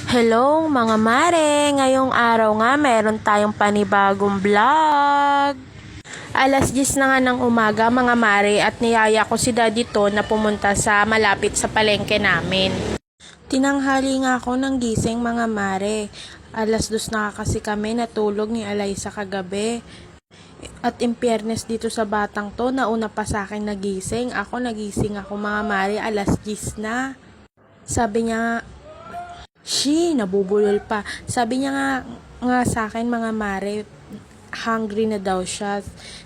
Hello mga mare! Ngayong araw nga meron tayong panibagong vlog. Alas 10 na nga ng umaga mga mare at niyaya ko si Daddy Ton na pumunta sa malapit sa palengke namin. Tinanghali nga ako ng gising mga mare. Alas 2 na kasi kami natulog ni Alaysa kagabi. At in fairness dito sa batang to, nauna pa sa akin nagising. Nagising ako mga mare, alas 10 na. Sabi niya, nabubulol pa. Sabi niya nga sa akin mga mare, hungry na daw siya.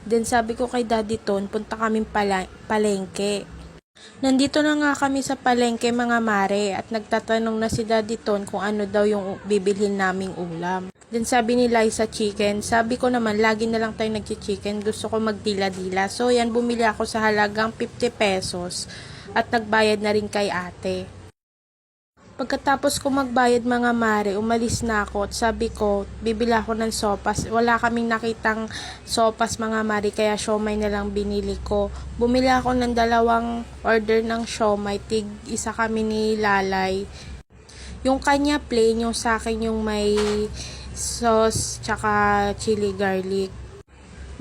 Then sabi ko kay Daddy Ton, punta kaming palengke. Nandito na nga kami sa palengke mga mare at nagtatanong na si Daddy Ton kung ano daw yung bibilhin naming ulam. Then sabi ni Liza chicken. Sabi ko naman lagi na lang tayo nagchi-chicken. Gusto ko magdila-dila. So yan, bumili ako sa halagang 50 pesos at nagbayad na rin kay ate. Pagkatapos ko magbayad mga mare, umalis na ako at sabi ko, bibili ako ng sopas. Wala kaming nakitang sopas mga mare, kaya siomay na lang binili ko. Bumili ako ng 2 order ng siomay, isa kami ni Lalay. Yung kanya plain, yung sa akin yung may sauce tsaka chili garlic.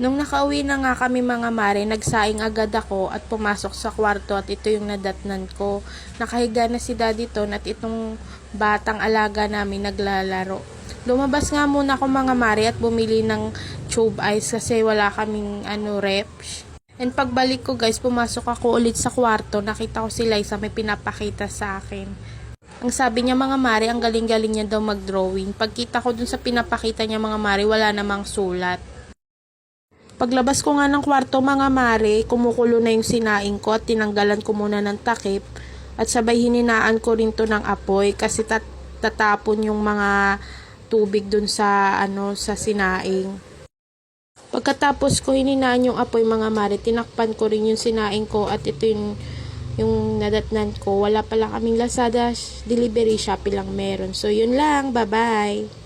Nung nakauwi na nga kami mga mare, nagsaing agad ako at pumasok sa kwarto at ito yung nadatnan ko. Nakahiga na si Daddy Ton at itong batang alaga namin naglalaro. Lumabas nga muna ako mga mare at bumili ng tube ice kasi wala kaming reps. And pagbalik ko guys, pumasok ako ulit sa kwarto. Nakita ko si Liza may pinapakita sa akin. Ang sabi niya mga mare, ang galing-galing niya daw mag-drawing. Pagkita ko dun sa pinapakita niya mga mare, wala namang sulat. Paglabas ko nga ng kwarto mga mare, kumukulo na yung sinaing ko at tinanggalan ko muna ng takip at sabay hininaan ko rin to ng apoy kasi tatapon yung mga tubig dun sa sa sinaing. Pagkatapos ko hininaan yung apoy mga mare, tinakpan ko rin yung sinaing ko at ito yung nadatnan ko. Wala pala kaming Lazada delivery, Shopee lang meron. So yun lang, bye bye.